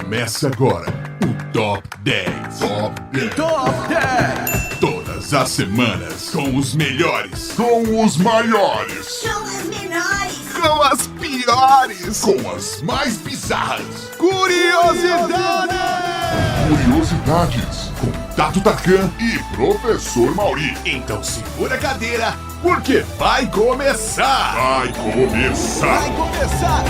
Começa agora o Top 10. Top 10. Top 10. Todas as semanas com os melhores. Com os maiores. Com as menores. Com as piores. Com as mais bizarras. Curiosidades. Curiosidades com Tato Tarkan e Professor Mauri. Então segura a cadeira, porque vai começar. Vai começar. Vai começar.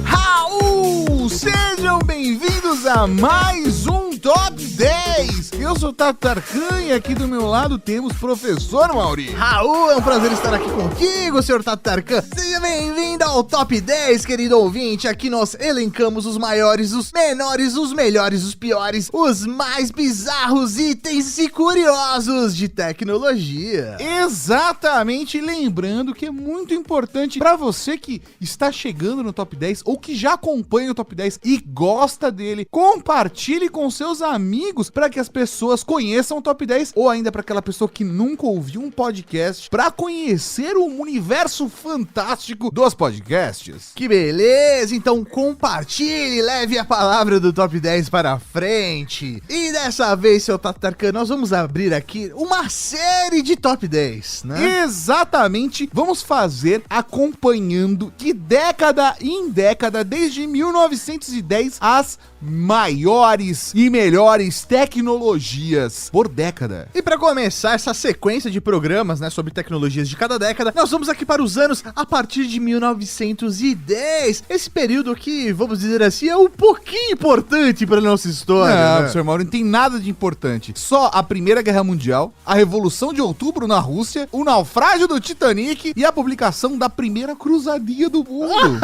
Raul, sejam bem-vindos a mais um Top 10. Eu sou o Tato Tarkan e aqui do meu lado temos o Professor Mauri. Raul, é um prazer estar aqui contigo, senhor Tato Tarkan. Seja bem-vindo ao Top 10, querido ouvinte. Aqui nós elencamos os maiores, os menores, os melhores, os piores, os mais bizarros itens e curiosos de tecnologia. Exatamente, lembrando que é muito importante para você que está chegando no Top 10 ou que já acompanha o Top 10 e gosta dele, compartilhe com seus amigos para que as pessoas conheçam o Top 10 ou ainda para aquela pessoa que nunca ouviu um podcast para conhecer o universo fantástico dos podcasts. Que beleza, então compartilhe, leve a palavra do Top 10 para frente. E dessa vez, seu Tato Tarkan, nós vamos abrir aqui uma série de Top 10, né? Exatamente, vamos fazer acompanhando de década em década, desde 1910, as maiores e melhores tecnologias por década. E para começar essa sequência de programas, né, sobre tecnologias de cada década, nós vamos aqui para os anos a partir de 1910. Esse período aqui, vamos dizer assim, é um pouquinho importante para nossa história. Não, né? Sr. Mauro, não tem nada de importante. Só a Primeira Guerra Mundial, a Revolução de Outubro na Rússia, o naufrágio do Titanic e a publicação da primeira cruzadinha do mundo.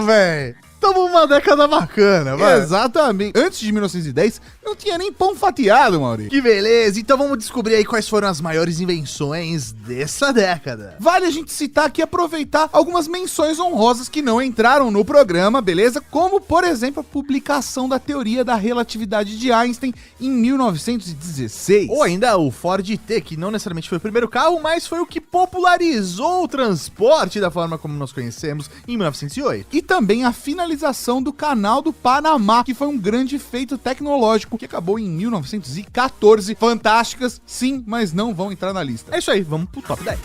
Véi, tamo uma década bacana, vai. Exatamente. Antes de 1910, não tinha nem pão fatiado, Mauri. Que beleza, então vamos descobrir aí quais foram as maiores invenções dessa década. Vale a gente citar aqui e aproveitar algumas menções honrosas que não entraram no programa, beleza? Como, por exemplo, a publicação da teoria da relatividade de Einstein em 1916. Ou ainda o Ford T, que não necessariamente foi o primeiro carro, mas foi o que popularizou o transporte da forma como nós conhecemos em 1908. E também a finalização do Canal do Panamá, que foi um grande feito tecnológico que acabou em 1914. Fantásticas, sim, mas não vão entrar na lista. É isso aí, vamos pro Top 10.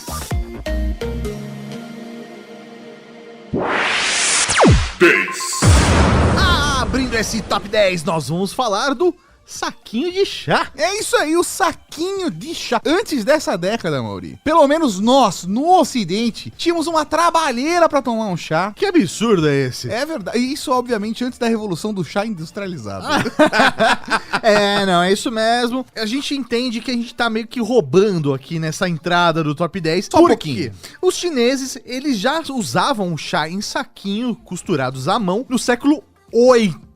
10. Abrindo esse Top 10, nós vamos falar do saquinho de chá. É isso aí, o saquinho de chá. Antes dessa década, Mauri, pelo menos nós, no Ocidente, tínhamos uma trabalheira pra tomar um chá. Que absurdo é esse? É verdade. E isso, obviamente, antes da revolução do chá industrializado. Não, é isso mesmo. A gente entende que a gente tá meio que roubando aqui nessa entrada do Top 10. Só um pouquinho. Os chineses, eles já usavam o chá em saquinho costurados à mão no século 8.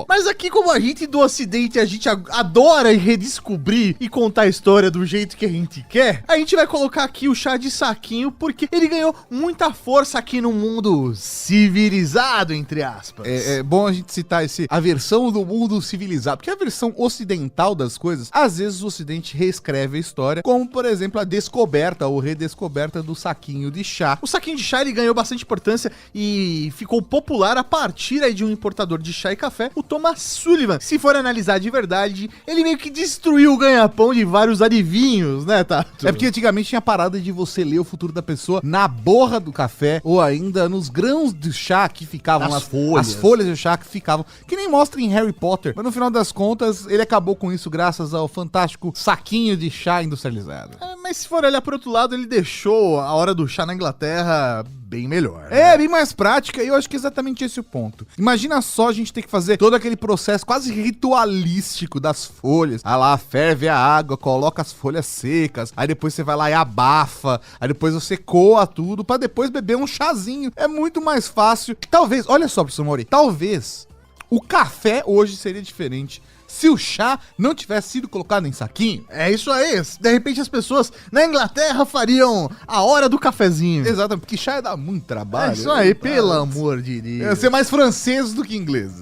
Mas aqui, como a gente do Ocidente, a gente adora redescobrir e contar a história do jeito que a gente quer, a gente vai colocar aqui o chá de saquinho porque ele ganhou muita força aqui no mundo civilizado, entre aspas. É bom a gente citar a versão do mundo civilizado, porque a versão ocidental das coisas, às vezes o Ocidente reescreve a história, como, por exemplo, a descoberta ou redescoberta do saquinho de chá. O saquinho de chá, ele ganhou bastante importância e ficou popular a partir aí de um importador de chá e café, o Thomas Sullivan. Se for analisar de verdade, ele meio que destruiu o ganha-pão de vários adivinhos, né, Tato? É porque antigamente tinha a parada de você ler o futuro da pessoa na borra do café ou ainda nos grãos de chá que ficavam Nas as folhas. As folhas de chá que ficavam, que nem mostra em Harry Potter, mas no final das contas ele acabou com isso graças ao fantástico saquinho de chá industrializado. Mas se for olhar por outro lado, ele deixou a hora do chá na Inglaterra bem melhor. É, bem mais prática, e eu acho que é exatamente esse o ponto. Imagina só a gente ter que fazer todo aquele processo quase ritualístico das folhas. Aí lá, ferve a água, coloca as folhas secas, aí depois você vai lá e abafa, aí depois você coa tudo pra depois beber um chazinho. É muito mais fácil. Talvez, olha só, professor Mauri, talvez o café hoje seria diferente se o chá não tivesse sido colocado em saquinho. É isso aí. De repente as pessoas na Inglaterra fariam a hora do cafezinho. Exatamente, porque chá ia dar muito trabalho. É isso aí, pelo amor de Deus. Ia ser mais franceses do que ingleses.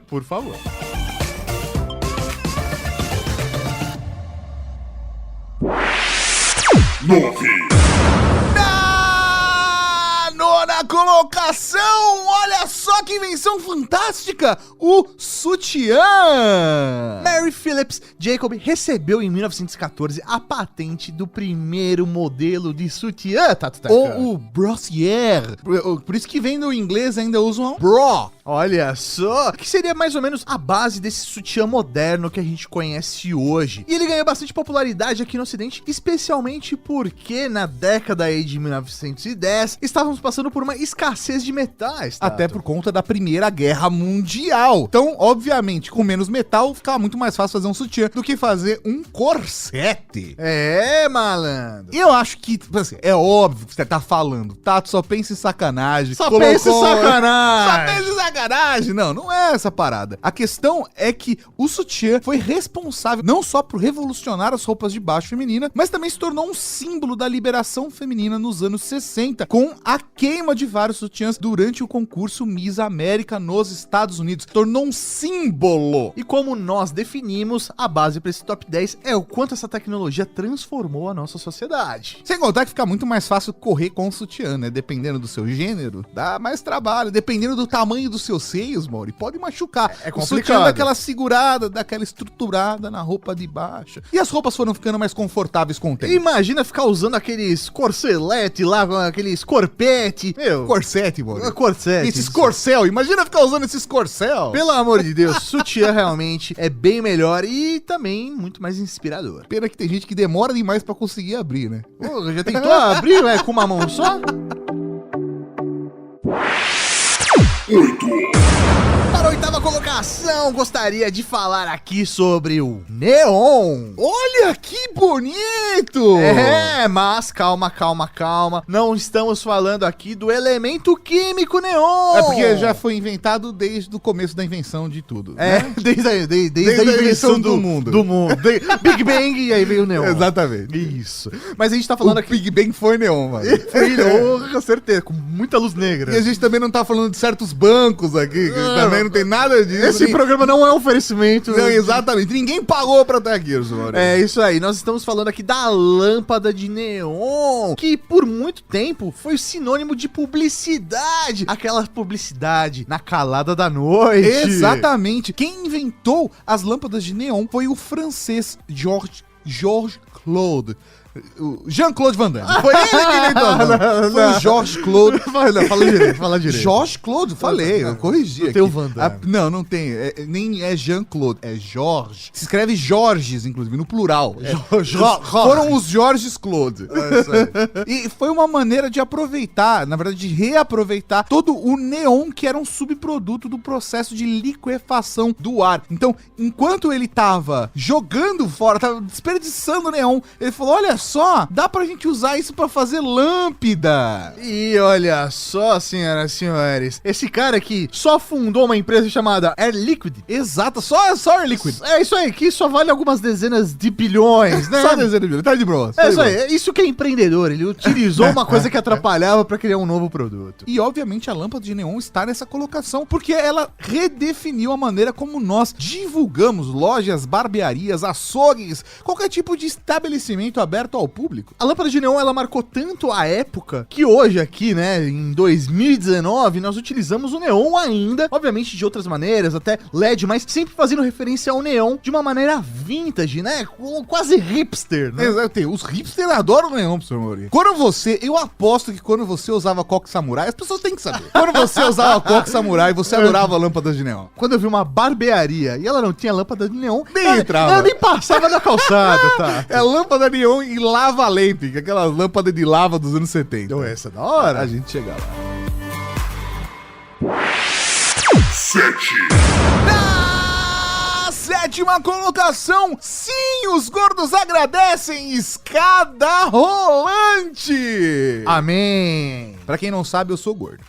Por favor. 9. Na nona Nona colocação, olha só que invenção fantástica, o sutiã. Mary Phillips Jacob recebeu em 1914 a patente do primeiro modelo de sutiã, Tato Tarkan. Ou o brossier, por isso que vem no inglês ainda usam bro. Olha só, que seria mais ou menos a base desse sutiã moderno que a gente conhece hoje. E ele ganhou bastante popularidade aqui no Ocidente, especialmente porque na década aí de 1910 estávamos passando por uma escassez de metais. Tato. Até por conta da Primeira Guerra Mundial. Então, obviamente, com menos metal, ficava muito mais fácil fazer um sutiã do que fazer um corsete. É, malandro. E eu acho que, assim, é óbvio que você tá falando, Tato, só pensa em sacanagem. Só pensa em sacanagem. Só pensa em sacanagem. Não, não é essa parada. A questão é que o sutiã foi responsável não só por revolucionar as roupas de baixo feminina, mas também se tornou um símbolo da liberação feminina nos anos 60, com a queima de vários sutiãs durante o concurso Miss América nos Estados Unidos. Tornou um símbolo. E como nós definimos, a base para esse top 10 é o quanto essa tecnologia transformou a nossa sociedade. Sem contar que fica muito mais fácil correr com o sutiã, né? Dependendo do seu gênero, dá mais trabalho. Dependendo do tamanho dos seus seios, Mauri, pode machucar. É o sutiã complicado. dá aquela segurada, dá aquela estruturada na roupa de baixo. E as roupas foram ficando mais confortáveis com o tempo. Imagina ficar usando aqueles corselete lá, aqueles corpete. Meu, Corsete, Mauri. corsete. Esses corcel, imagina ficar usando esses corcel. Pelo amor de Deus, sutiã realmente é bem melhor e também muito mais inspirador. Pena que tem gente que demora demais pra conseguir abrir, né? Pô, já tentou abrir, com uma mão só? 8. Para a oitava colocação, gostaria de falar aqui sobre o neon. Olha que bonito! É, mas calma. Não estamos falando aqui do elemento químico neon. É porque já foi inventado desde o começo da invenção de tudo. É, né? desde a invenção do mundo. Big Bang e aí veio o neon. Exatamente. Isso. Mas a gente tá falando O aqui... Big Bang foi neon, mano. Foi neon, com certeza, com muita luz negra. E a gente também não tá falando de certos bancos aqui, que também não tem nada disso. Esse programa não é um oferecimento. Não, exatamente. Ninguém pagou pra estar aqui, Maurício. É isso aí, nós estamos falando aqui da lâmpada de neon, que por muito tempo foi sinônimo de publicidade. Aquela publicidade na calada da noite. Exatamente. Quem inventou as lâmpadas de neon foi o francês Georges Claude. Jean-Claude Van Damme. Foi ele que inventou as lâmpadas. Foi o Georges Claude. Fala direito. Georges Claude, falei, eu corrigi aqui. Tem o Van Damme. Não tem. Nem é Jean-Claude, é Jorge. Se escreve Jorges, inclusive, no plural. Foram os Jorges Claude. É isso aí. E foi uma maneira de aproveitar, na verdade, de reaproveitar todo o neon que era um subproduto do processo de liquefação do ar. Então, enquanto ele tava jogando fora, tava desperdiçando neon, ele falou, olha só, dá pra gente usar isso pra fazer lâmpada. E olha só, senhoras e senhores, esse cara aqui só fundou uma empresa chamada Air Liquid. Exato, só Air Liquid. É isso aí, que só vale algumas dezenas de bilhões, né? Só dezenas de bilhões, tá de boa. É isso aí, é isso que é empreendedor, ele utilizou uma coisa que atrapalhava pra criar um novo produto. E obviamente a lâmpada de neon está nessa colocação, porque ela redefiniu a maneira como nós divulgamos lojas, barbearias, açougues, qualquer tipo de estabelecimento aberto ao público. A lâmpada de neon, ela marcou tanto a época que hoje aqui, né, em 2019, nós utilizamos o neon ainda, obviamente de outras maneiras, até LED, mas sempre fazendo referência ao neon de uma maneira vintage, né, quase hipster, né? Exato, os hipsters adoram o neon, professor Mori. Eu aposto que quando você usava coque samurai, as pessoas têm que saber. Quando você usava coque samurai, você adorava lâmpadas de neon. Quando eu vi uma barbearia e ela não tinha lâmpada de neon, Nem entrava. eu nem passava na calçada, tá? É lâmpada de neon e lava lamp, aquela lâmpada de lava dos anos 70. Então essa é da hora. A gente chega lá. 7. Na sétima colocação, sim, os gordos agradecem, escada rolante. Amém. Pra quem não sabe, eu sou gordo.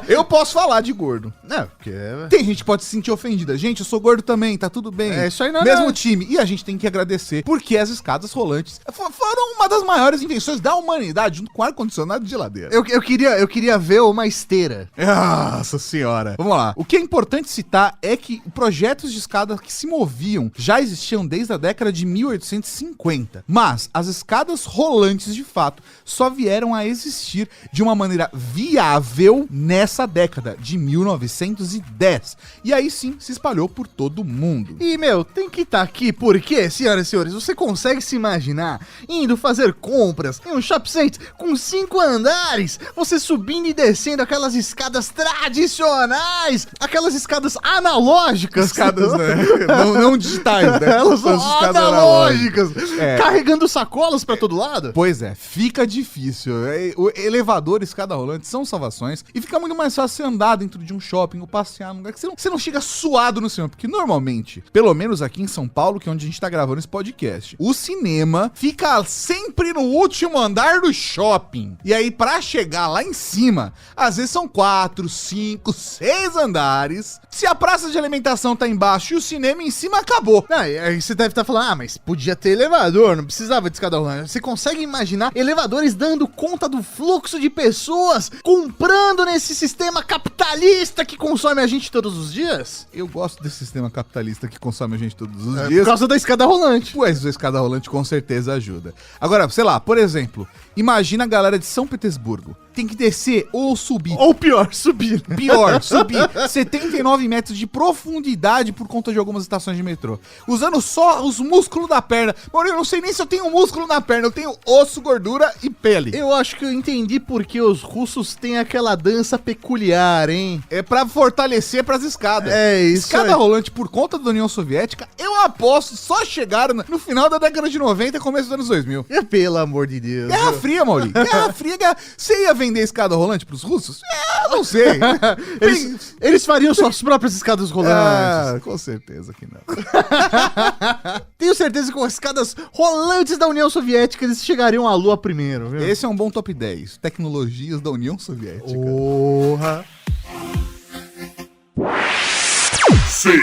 Eu posso falar de gordo. Não, porque... Tem gente que pode se sentir ofendida. Gente, eu sou gordo também, tá tudo bem. É, isso aí não é Mesmo nada. time. E a gente tem que agradecer, porque as escadas rolantes foram uma das maiores invenções da humanidade, junto com ar-condicionado e geladeira. Eu queria ver uma esteira. Nossa senhora. Vamos lá. O que é importante citar é que projetos de escadas que se moviam já existiam desde a década de 1850. Mas as escadas rolantes, de fato, só vieram a existir de uma maneira maneira viável nessa década de 1910. E aí sim se espalhou por todo o mundo. E, tem que estar aqui porque, senhoras e senhores, você consegue se imaginar indo fazer compras em um shopping center com 5 andares, você subindo e descendo aquelas escadas tradicionais, aquelas escadas analógicas. Escadas, né? não digitais, né? Elas são escadas analógicas. É. Carregando sacolas pra todo lado. Pois é, fica difícil. O elevador e escada rolante são salvações e fica muito mais fácil você andar dentro de um shopping ou passear num lugar que você não chega suado no cinema, porque normalmente, pelo menos aqui em São Paulo, que é onde a gente tá gravando esse podcast, o cinema fica sempre no último andar do shopping. E aí, pra chegar lá em cima, às vezes são 4, 5, 6 andares. Se a praça de alimentação tá embaixo e o cinema em cima, acabou. Aí você deve estar falando, mas podia ter elevador, não precisava de escada rolante. Você consegue imaginar elevadores dando conta do fluxo de pessoas comprando nesse sistema capitalista que consome a gente todos os dias? Eu gosto desse sistema capitalista que consome a gente todos os Por dias. causa da escada rolante. Pois a escada rolante com certeza ajuda. Agora, sei lá, por exemplo, imagina a galera de São Petersburgo. Tem que descer ou subir. Ou pior, subir. Pior, subir 79 metros de profundidade por conta de algumas estações de metrô. Usando só os músculos da perna. Mano, eu não sei nem se eu tenho músculo na perna. Eu tenho osso, gordura e pele. Eu acho que eu entendi porque os russos têm aquela dança peculiar, hein? É pra fortalecer pras escadas. É isso. Escada rolante por conta da União Soviética, eu aposto, só chegaram no final da década de 90 e começo dos anos 2000. Pelo amor de Deus. Guerra Fria, Mauri. Guerra Fria. Você ia vender escada rolante pros russos? Não sei. Eles fariam suas próprias escadas rolantes. Com certeza que não. Tenho certeza que com as escadas rolantes da União Soviética eles chegariam à Lua primeiro, viu? Esse é um bom top 10. Tecnologias da União Soviética. Porra. 6.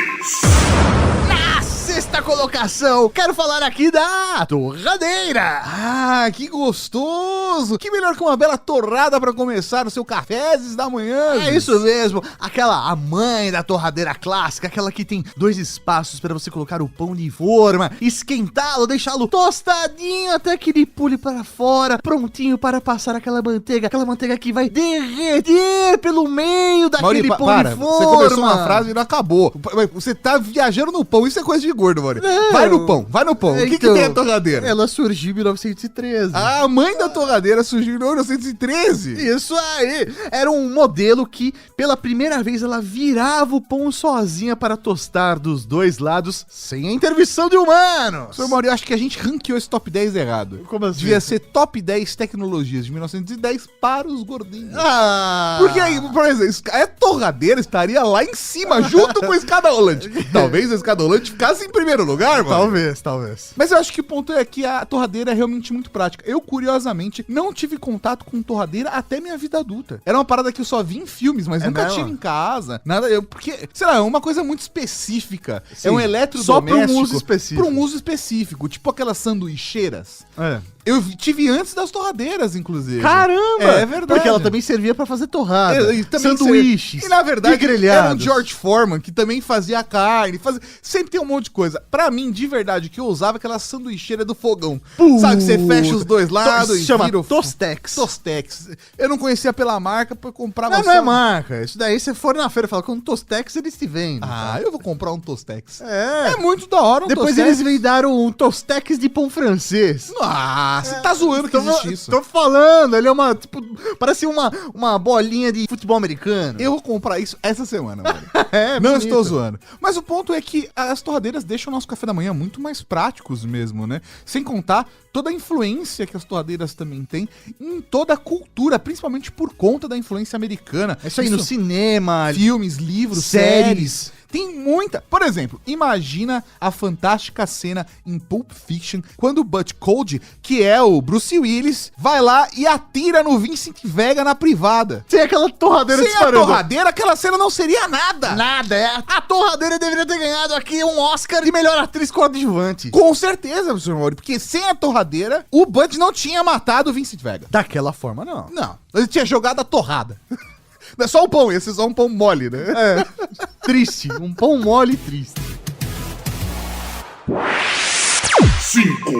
Na sexta colocação, quero falar aqui da torradeira. Ah, que gostoso! Que melhor que uma bela torrada pra começar o seu cafezes da manhã. É isso mesmo, a mãe da torradeira clássica, aquela que tem 2 espaços para você colocar o pão de forma, esquentá-lo, deixá-lo tostadinho até que ele pule para fora, prontinho para passar aquela manteiga que vai derreter pelo meio daquele Mauri, pão de forma. Você começou uma frase e não acabou. Você tá viajando no pão, isso é coisa de gordo, Mauri. Não. Vai no pão. O que tem a torradeira? Ela surgiu em 1913. A mãe da torradeira surgiu em 1913. Isso aí! Era um modelo que, pela primeira vez, ela virava o pão sozinha para tostar dos 2 lados, sem a intervenção de humanos. Senhor Mauri, eu acho que a gente ranqueou esse top 10 errado. Como assim? Devia ser top 10 tecnologias de 1910 para os gordinhos. Ah! Porque aí, por exemplo, a torradeira estaria lá em cima, junto com a escada rolante. Talvez a escada rolante ficasse em primeiro lugar, mano. Talvez. Mas eu acho que o ponto é que a torradeira é realmente muito prática. Eu, curiosamente, não tive contato com torradeira até minha vida adulta. Era uma parada que eu só vi em filmes, mas nunca mesmo? tive em casa. Nada, porque, sei lá, é uma coisa muito específica. Sim, é um eletrodoméstico. só pra um uso específico. Pra um uso específico. Tipo aquelas sanduicheiras. É. Eu tive antes das torradeiras, inclusive. Caramba! É verdade. Porque ela também servia pra fazer torrada. E também sanduíches. E na verdade, e grelhados. era o George Foreman, que também fazia carne. Sempre tem um monte de coisa. Pra mim, de verdade, o que eu usava aquela sanduicheira do fogão. Sabe que você fecha os 2 lados e chama vira o... Tostex. Tostex. Eu não conhecia pela marca, eu comprava Não, não é marca. Isso daí, você for na feira e fala, com Tostex eles te vendem. Ah, eu vou comprar um Tostex. É. É muito da hora um Depois Tostex. eles vendaram um Tostex de pão francês. Ah, você tá zoando que existe isso. Tô falando, ele é uma, tipo, parece uma bolinha de futebol americano. Eu vou comprar isso essa semana, mano. É, Não bonito. estou zoando. Mas o ponto é que as torradeiras deixam o nosso café da manhã muito mais práticos mesmo, né? Sem contar toda a influência que as torradeiras também têm em toda a cultura, principalmente por conta da influência americana. É isso aí, no cinema, filmes, livros, séries. Tem muita. Por exemplo, imagina a fantástica cena em Pulp Fiction, quando o Butch Cody, que é o Bruce Willis, vai lá e atira no Vincent Vega na privada. Sem aquela torradeira Sem a disparando. torradeira, aquela cena não seria nada. Nada, é. A torradeira deveria ter ganhado aqui um Oscar de melhor atriz coadjuvante. Com certeza, professor Mauri, porque sem a torradeira, o Butch não tinha matado o Vincent Vega. Daquela forma, não. Não, ele tinha jogado a torrada. Não é só um pão, esse é só um pão mole, né? É. Triste. Um pão mole triste. 5.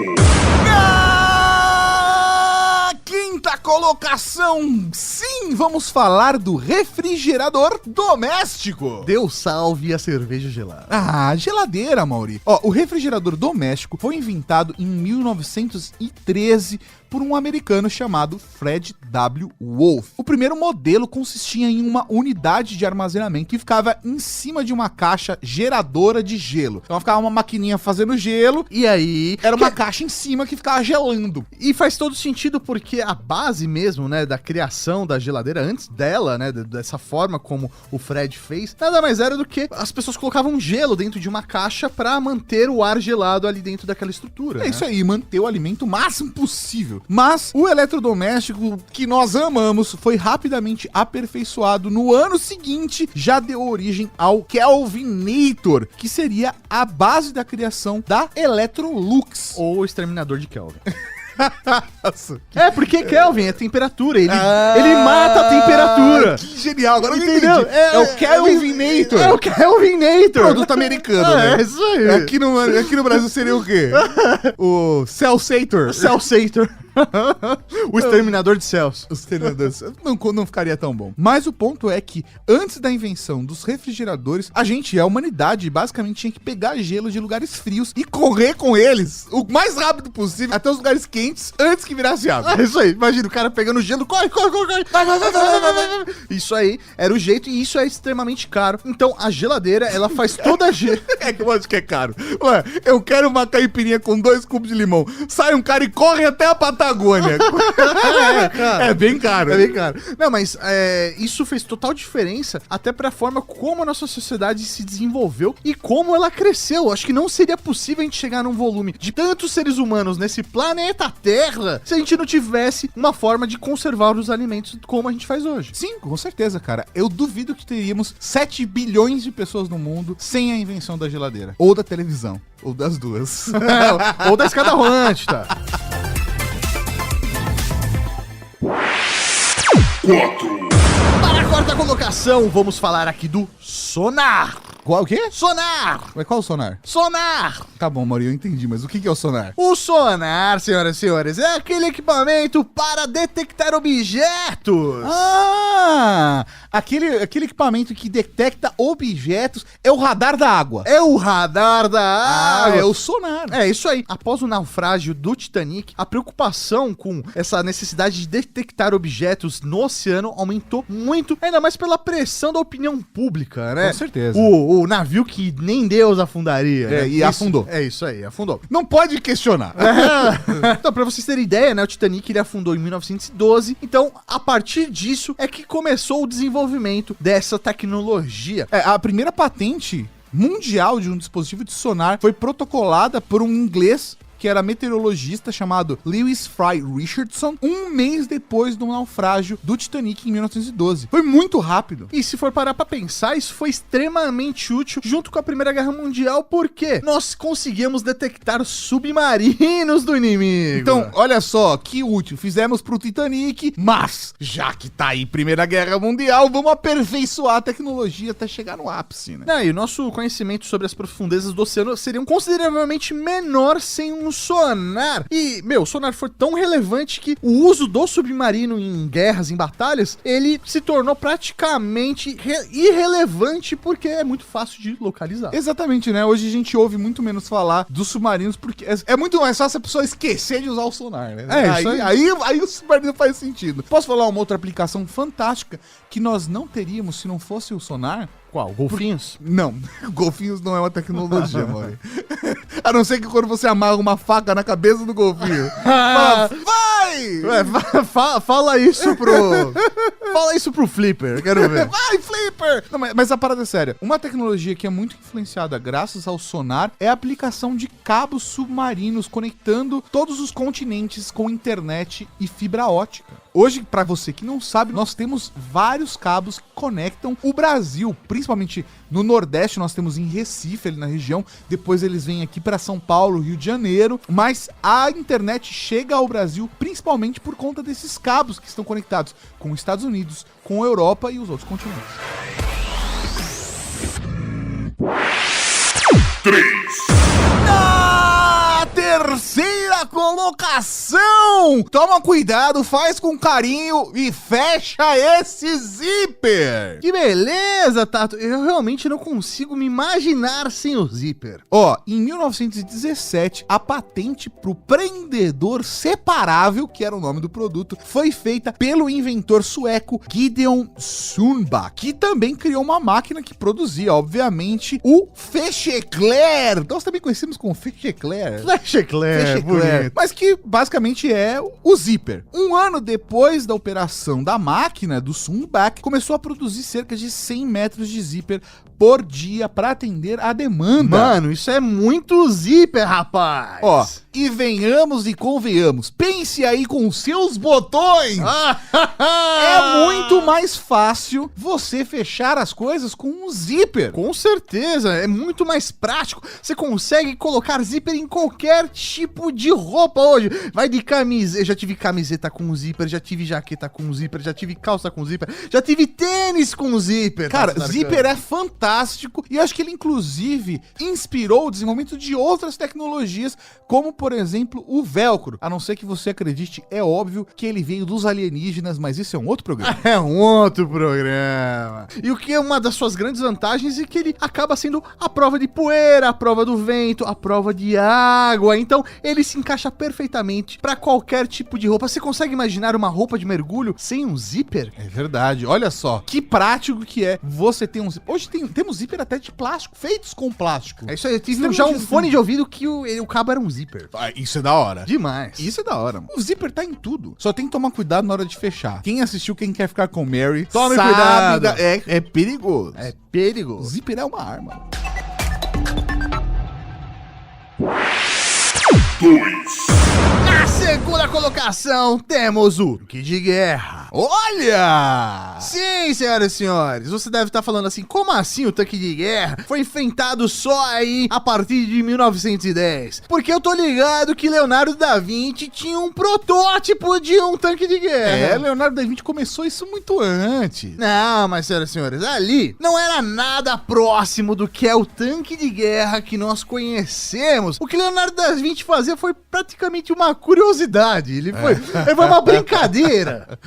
Na quinta colocação, sim, vamos falar do refrigerador doméstico. Deus salve a cerveja gelada. Ah, geladeira, Mauri. Ó, o refrigerador doméstico foi inventado em 1913 por um americano chamado Fred W. Wolf. O primeiro modelo consistia em uma unidade de armazenamento que ficava em cima de uma caixa geradora de gelo. Então ficava uma maquininha fazendo gelo E aí... era uma caixa em cima que ficava gelando. E faz todo sentido porque a base mesmo, né, da criação da geladeira, antes dela, né, dessa forma como o Fred fez, nada mais era do que as pessoas colocavam gelo dentro de uma caixa pra manter o ar gelado ali dentro daquela estrutura. É isso aí, manter o alimento o máximo possível. Mas o eletrodoméstico que nós amamos foi rapidamente aperfeiçoado no ano seguinte, já deu origem ao Kelvinator, que seria a base da criação da Electrolux. Ou o exterminador de Kelvin. Nossa, É, porque Kelvin é temperatura, ele mata a temperatura. que genial, agora eu Entendeu? entendi. É o Kelvinator. É o Kelvinator. Produto americano, É, né? isso aí. Aqui no Brasil seria o quê? O Celsator. Celsator. O exterminador de céus. Os treinadores. Não ficaria tão bom. Mas o ponto é que, antes da invenção dos refrigeradores, a humanidade, basicamente tinha que pegar gelo de lugares frios e correr com eles o mais rápido possível até os lugares quentes antes que virasse água. É isso aí. Imagina o cara pegando gelo. Corre. Vai. Isso aí era o jeito e isso é extremamente caro. Então a geladeira, ela faz toda a gelo. É que eu acho que é caro. Ué, eu quero uma caipirinha com 2 cubos de limão. Sai um cara e corre até a Patagônia. É bem caro. É bem caro. Não, mas isso fez total diferença até pra forma como a nossa sociedade se desenvolveu e como ela cresceu. Acho que não seria possível a gente chegar num volume de tantos seres humanos nesse planeta Terra se a gente não tivesse uma forma de conservar os alimentos como a gente faz hoje. Sim, com certeza, cara. Eu duvido que teríamos 7 bilhões de pessoas no mundo sem a invenção da geladeira. Ou da televisão. Ou das duas. Ou da escada rolante, tá? 4, Para a quarta colocação, vamos falar aqui do sonar. Qual o quê? Sonar! Mas qual o sonar? Sonar! Tá bom, Mauri, eu entendi, mas o que é o sonar? O sonar, senhoras e senhores, é aquele equipamento para detectar objetos. Ah! Aquele equipamento que detecta objetos é o radar da água. É o radar da água. É o sonar. É isso aí. Após o naufrágio do Titanic, a preocupação com essa necessidade de detectar objetos no oceano aumentou muito, ainda mais pela pressão da opinião pública, né? Com certeza. O navio que nem Deus afundaria. É, né? e afundou. É isso aí, afundou. Não pode questionar. Então, pra vocês terem ideia, né, o Titanic ele afundou em 1912, então a partir disso é que começou o desenvolvimento dessa tecnologia. A primeira patente mundial de um dispositivo de sonar foi protocolada por um inglês que era meteorologista chamado Lewis Fry Richardson, um mês depois do naufrágio do Titanic em 1912. Foi muito rápido. E se for parar pra pensar, isso foi extremamente útil junto com a Primeira Guerra Mundial, porque nós conseguimos detectar submarinos do inimigo. Então, olha só, que útil. Fizemos pro Titanic, mas, já que tá aí Primeira Guerra Mundial, vamos aperfeiçoar a tecnologia até chegar no ápice, né? E o nosso conhecimento sobre as profundezas do oceano seriam consideravelmente menor sem um sonar. E, o sonar foi tão relevante que o uso do submarino em guerras, em batalhas, ele se tornou praticamente irrelevante porque é muito fácil de localizar. Exatamente, né? Hoje a gente ouve muito menos falar dos submarinos porque é muito mais fácil a pessoa esquecer de usar o sonar, né? Isso aí o submarino faz sentido. Posso falar uma outra aplicação fantástica que nós não teríamos se não fosse o sonar? Qual? Golfinhos? Não, golfinhos não é uma tecnologia, mano. A não ser que quando você amarra uma faca na cabeça do golfinho, fala, vai! Fala isso pro Flipper, quero ver. Vai, Flipper! Não, mas a parada é séria. Uma tecnologia que é muito influenciada graças ao sonar é a aplicação de cabos submarinos conectando todos os continentes com internet e fibra ótica. Hoje, pra você que não sabe, nós temos vários cabos que conectam o Brasil, principalmente no Nordeste, nós temos em Recife, ali na região, depois eles vêm aqui pra São Paulo, Rio de Janeiro, mas a internet chega ao Brasil principalmente por conta desses cabos que estão conectados com os Estados Unidos, com a Europa e os outros continentes. 3, Na terceira colocação! Toma cuidado, faz com carinho e fecha esse zíper! Que beleza, Tato. Eu realmente não consigo me imaginar sem o zíper. Ó, em 1917, a patente pro prendedor separável, que era o nome do produto, foi feita pelo inventor sueco Gideon Sundback, que também criou uma máquina que produzia, obviamente, o Fechecler. Nós também conhecemos como Fechecler. Fechecler, Mas que basicamente é o zíper. Um ano depois da operação da máquina do Sundback, começou a produzir cerca de 100 metros de zíper por dia para atender a demanda. Mano, isso é muito zíper, rapaz. Ó, e venhamos e convenhamos, pense aí com os seus botões. É muito mais fácil você fechar as coisas com um zíper. Com certeza, é muito mais prático. Você consegue colocar zíper em qualquer tipo de roupa hoje. Vai de camisa, eu já tive camiseta com zíper, já tive jaqueta com zíper, já tive calça com zíper, já tive tênis com zíper. Cara, zíper é fantástico e acho que ele inclusive inspirou o desenvolvimento de outras tecnologias, como por exemplo o velcro. A não ser que você acredite, é óbvio que ele veio dos alienígenas, mas isso é um outro programa. É um outro programa. E o que é uma das suas grandes vantagens é que ele acaba sendo a prova de poeira, a prova do vento, a prova de água. Então ele se encaixa perfeitamente para qualquer tipo de roupa. Você consegue imaginar uma roupa de mergulho sem um zíper? É verdade, olha só, que prático que é você ter um zíper. Hoje temos zíper até de plástico, feitos com plástico. É isso aí, eu tive já um fone de ouvido que o cabo era um zíper. Ah, isso é da hora. Demais. Isso é da hora. O zíper tá em tudo. Só tem que tomar cuidado na hora de fechar. Quem assistiu Quem Quer Ficar com Mary, tome sabe cuidado. É perigoso. É perigoso. Zíper é uma arma. 2. Na segunda colocação, temos o tanque de guerra. Olha! Sim, senhoras e senhores, você deve estar falando assim, como assim o tanque de guerra foi inventado só aí a partir de 1910? Porque eu tô ligado que Leonardo da Vinci tinha um protótipo de um tanque de guerra. Leonardo da Vinci começou isso muito antes. Não, mas senhoras e senhores, ali não era nada próximo do que é o tanque de guerra que nós conhecemos. O que Leonardo da Vinci fazia foi praticamente uma curiosidade. Ele foi uma brincadeira.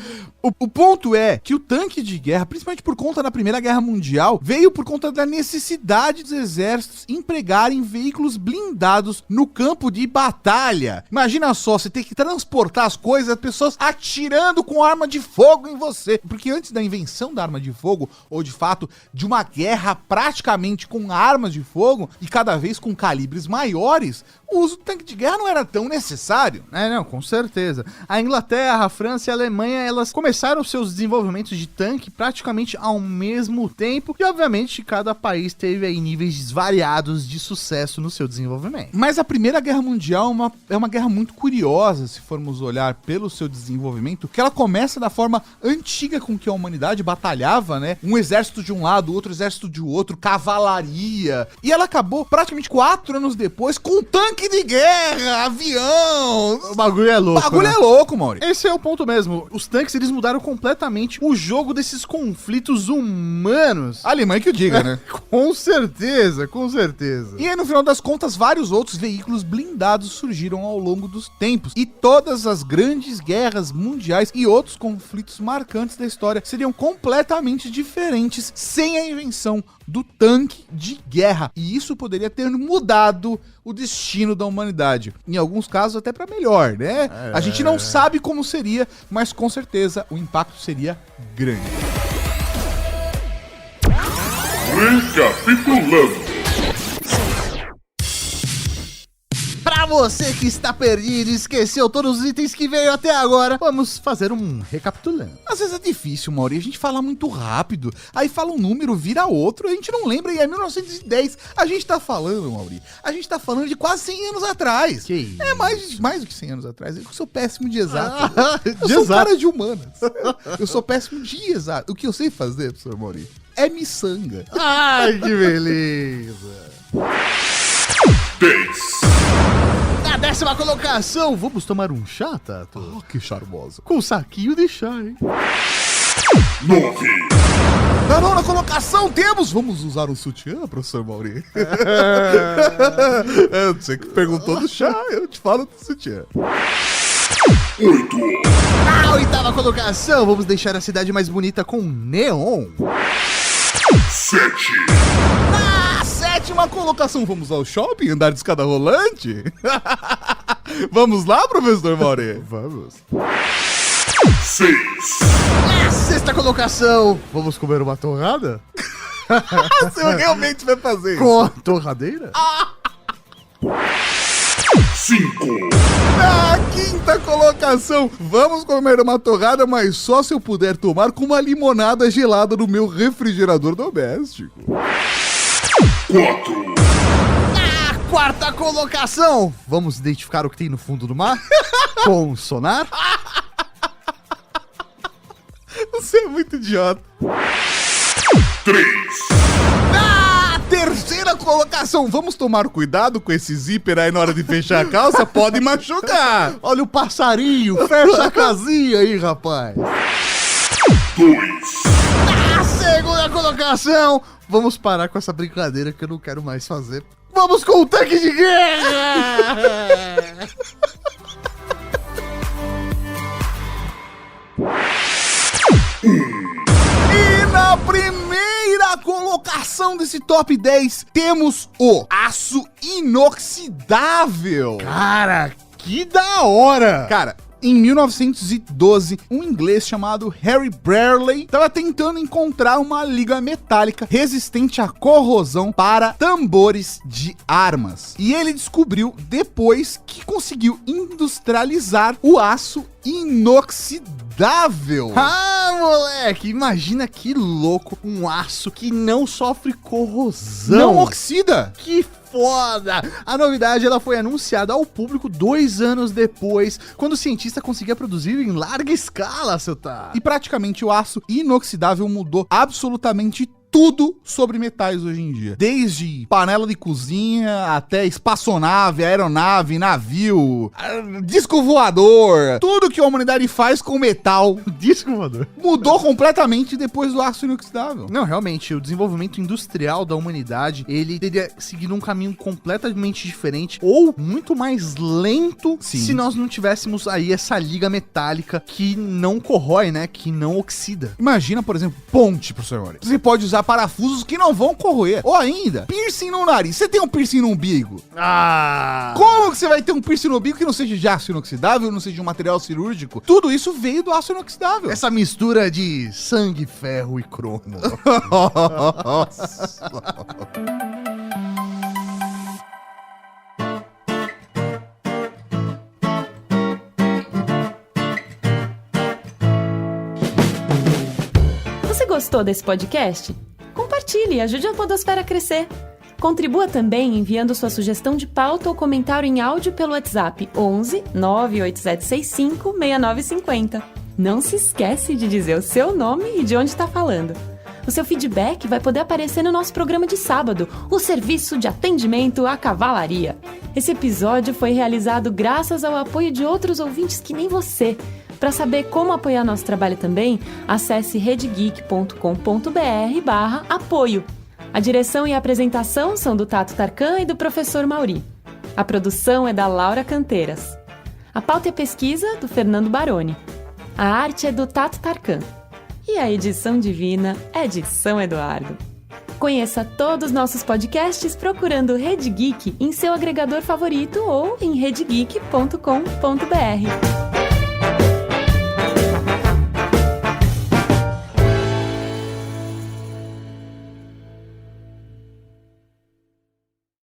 O ponto é que o tanque de guerra, principalmente por conta da Primeira Guerra Mundial, veio por conta da necessidade dos exércitos empregarem veículos blindados no campo de batalha. Imagina só, você ter que transportar as coisas, as pessoas atirando com arma de fogo em você. Porque antes da invenção da arma de fogo, ou de fato, de uma guerra praticamente com armas de fogo, e cada vez com calibres maiores, o uso do tanque de guerra não era tão necessário. Não, com certeza. A Inglaterra, a França e a Alemanha, elas começaram seus desenvolvimentos de tanque praticamente ao mesmo tempo, e obviamente cada país teve aí níveis variados de sucesso no seu desenvolvimento. Mas a Primeira Guerra Mundial é uma guerra muito curiosa, se formos olhar pelo seu desenvolvimento, que ela começa da forma antiga com que a humanidade batalhava, né? Um exército de um lado, outro exército de outro, cavalaria, e ela acabou praticamente 4 anos depois com tanque de guerra, avião. O bagulho é louco. O bagulho é louco, Mauri. Esse é o ponto mesmo. Os tanques, eles mudaram completamente o jogo desses conflitos humanos. A Alemanha que o diga, né? Com certeza, com certeza. E aí, no final das contas, vários outros veículos blindados surgiram ao longo dos tempos. E todas as grandes guerras mundiais e outros conflitos marcantes da história seriam completamente diferentes sem a invenção do tanque de guerra. E isso poderia ter mudado o destino da humanidade. Em alguns casos até para melhor, né? A gente não sabe como seria, mas com certeza o impacto seria grande. Recapitulando. Pra você que está perdido e esqueceu todos os itens que veio até agora, vamos fazer um recapitulando. Às vezes é difícil, Mauri, a gente fala muito rápido, aí fala um número, vira outro, a gente não lembra, e é 1910. A gente tá falando, Mauri, a gente tá falando de quase 100 anos atrás. Que isso? É mais do que 100 anos atrás. Eu sou péssimo de exato. Eu de sou um exato. cara de humanas. Eu sou péssimo de exato. O que eu sei fazer, professor Mauri, é miçanga. Ai, que beleza. 10. Na 10ª colocação, vamos tomar um chá, Tato? Oh, que charmoso. Com saquinho de chá, hein? 9. Na nona colocação temos... Vamos usar um sutiã, professor Mauri? Você que perguntou do chá, eu te falo do sutiã. 8. Na oitava colocação, vamos deixar a cidade mais bonita com neon. 7. Na sétima colocação, vamos ao shopping, andar de escada rolante? Vamos lá, professor Mauri? Vamos. 6. Na sexta colocação, vamos comer uma torrada? Você realmente vai fazer isso? Com a torradeira? 5. Na quinta colocação, vamos comer uma torrada, mas só se eu puder tomar com uma limonada gelada no meu refrigerador doméstico. 4. Na quarta colocação, vamos identificar o que tem no fundo do mar? Com sonar? Você é muito idiota. 3. Na terceira colocação, vamos tomar cuidado com esse zíper aí na hora de fechar a calça, pode machucar. Olha o passarinho, fecha a casinha aí, rapaz. 2. Na segunda colocação, vamos parar com essa brincadeira que eu não quero mais fazer. Vamos com o tanque de guerra! E na primeira colocação desse top 10, temos o aço inoxidável. Cara, que da hora! Cara, em 1912, um inglês chamado Harry Brearley estava tentando encontrar uma liga metálica resistente à corrosão para tambores de armas. E ele descobriu depois que conseguiu industrializar o aço inoxidável. Ah, moleque, imagina que louco, um aço que não sofre corrosão. Não oxida. Que foda! A novidade ela foi anunciada ao público 2 anos depois, quando o cientista conseguia produzir em larga escala, seu tá. E praticamente o aço inoxidável mudou absolutamente tudo sobre metais hoje em dia. Desde panela de cozinha até espaçonave, aeronave, navio, disco voador. Tudo que a humanidade faz com metal Disco voador. mudou completamente depois do aço inoxidável. Não, realmente, o desenvolvimento industrial da humanidade, ele teria seguido um caminho completamente diferente ou muito mais lento. Sim. Se nós não tivéssemos aí essa liga metálica que não corrói, né? Que não oxida. Imagina, por exemplo, ponte, professor Mauri. Você pode usar parafusos que não vão corroer. Ou ainda, piercing no nariz. Você tem um piercing no umbigo? Ah! Como que você vai ter um piercing no umbigo que não seja de aço inoxidável, não seja de um material cirúrgico? Tudo isso veio do aço inoxidável. Essa mistura de sangue, ferro e cromo. Você gostou desse podcast? Compartilhe e ajude a Podosfera a crescer. Contribua também enviando sua sugestão de pauta ou comentário em áudio pelo WhatsApp 11 98765 6950. Não se esquece de dizer o seu nome e de onde está falando. O seu feedback vai poder aparecer no nosso programa de sábado, o Serviço de Atendimento à Cavalaria. Esse episódio foi realizado graças ao apoio de outros ouvintes que nem você. Para saber como apoiar nosso trabalho também, acesse redgeek.com.br/apoio. A direção e a apresentação são do Tato Tarkan e do professor Mauri. A produção é da Laura Canteiras. A pauta e a pesquisa do Fernando Baroni. A arte é do Tato Tarkan. E a edição divina é de São Eduardo. Conheça todos os nossos podcasts procurando Rede Geek em seu agregador favorito ou em redgeek.com.br.